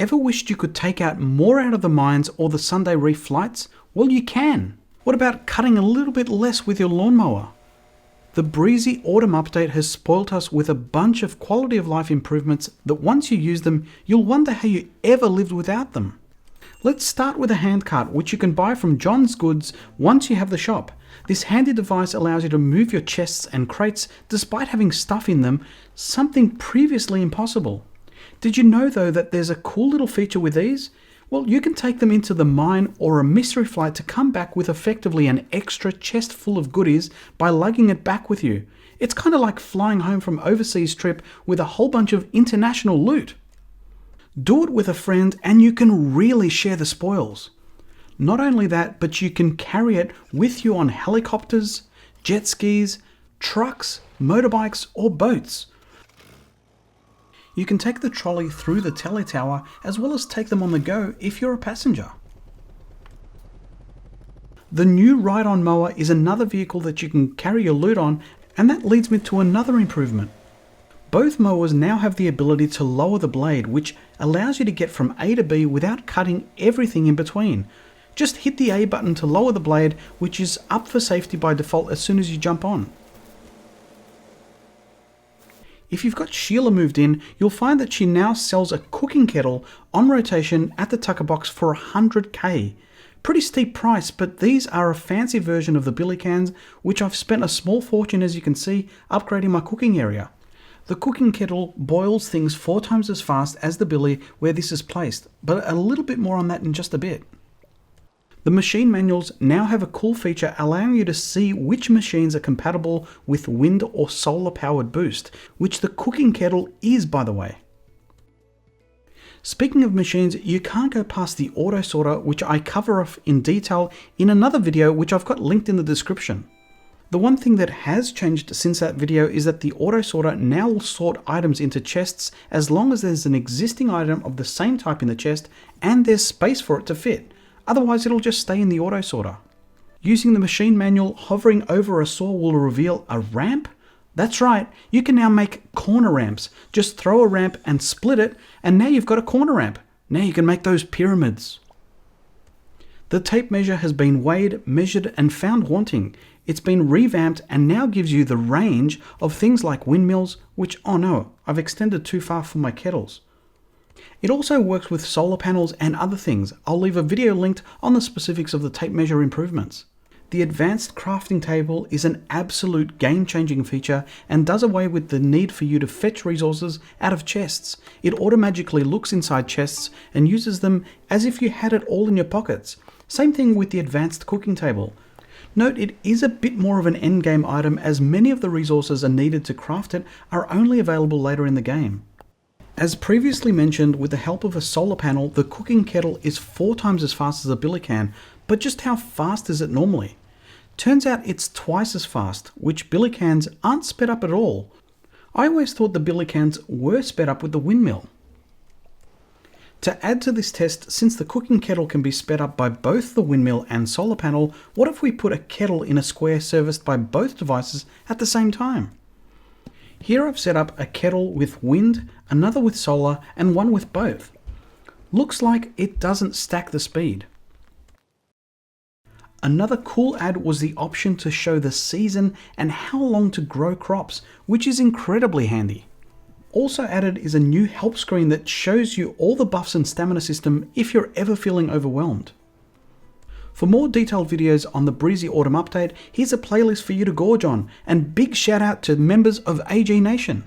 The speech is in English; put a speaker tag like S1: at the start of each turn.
S1: Ever wished you could take out more out of the mines or the Sunday Reef flights? Well, you can. What about cutting a little bit less with your lawnmower? The Breezy Autumn update has spoilt us with a bunch of quality of life improvements that once you use them, you'll wonder how you ever lived without them. Let's start with a hand cart, which you can buy from John's Goods once you have the shop. This handy device allows you to move your chests and crates despite having stuff in them, something previously impossible. Did you know though that there's a cool little feature with these? Well, you can take them into the mine or a mystery flight to come back with effectively an extra chest full of goodies by lugging it back with you. It's kind of like flying home from overseas trip with a whole bunch of international loot. Do it with a friend and you can really share the spoils. Not only that, but you can carry it with you on helicopters, jet skis, trucks, motorbikes or boats. You can take the trolley through the tele tower as well as take them on the go if you're a passenger. The new ride-on mower is another vehicle that you can carry your loot on, and that leads me to another improvement. Both mowers now have the ability to lower the blade, which allows you to get from A to B without cutting everything in between. Just hit the A button to lower the blade, which is up for safety by default as soon as you jump on. If you've got Sheila moved in, you'll find that she now sells a cooking kettle on rotation at the Tucker Box for $100K. Pretty steep price, but these are a fancy version of the billy cans, which I've spent a small fortune, as you can see, upgrading my cooking area. The cooking kettle boils things 4 times as fast as the billy where this is placed, but a little bit more on that in just a bit. The machine manuals now have a cool feature allowing you to see which machines are compatible with wind or solar powered boost, which the cooking kettle is, by the way. Speaking of machines, you can't go past the auto sorter, which I cover off in detail in another video which I've got linked in the description. The one thing that has changed since that video is that the auto sorter now will sort items into chests as long as there's an existing item of the same type in the chest and there's space for it to fit. Otherwise, it'll just stay in the auto sorter. Using the machine manual, hovering over a saw will reveal a ramp. That's right, you can now make corner ramps. Just throw a ramp and split it, and now you've got a corner ramp. Now you can make those pyramids. The tape measure has been weighed, measured, and found wanting. It's been revamped and now gives you the range of things like windmills, which, oh no, I've extended too far for my kettles. It also works with solar panels and other things. I'll leave a video linked on the specifics of the tape measure improvements. The advanced crafting table is an absolute game-changing feature and does away with the need for you to fetch resources out of chests. It automatically looks inside chests and uses them as if you had it all in your pockets. Same thing with the advanced cooking table. Note it is a bit more of an endgame item as many of the resources are needed to craft it are only available later in the game. As previously mentioned, with the help of a solar panel, the cooking kettle is 4 times as fast as a billy can, but just how fast is it normally? Turns out it's twice as fast, which billy cans aren't sped up at all. I always thought the billy cans were sped up with the windmill. To add to this test, since the cooking kettle can be sped up by both the windmill and solar panel, what if we put a kettle in a square serviced by both devices at the same time? Here I've set up a kettle with wind, another with solar, and one with both. Looks like it doesn't stack the speed. Another cool add was the option to show the season and how long to grow crops, which is incredibly handy. Also added is a new help screen that shows you all the buffs and stamina system if you're ever feeling overwhelmed. For more detailed videos on the Breezy Autumn update, here's a playlist for you to gorge on, and big shout out to members of AG Nation.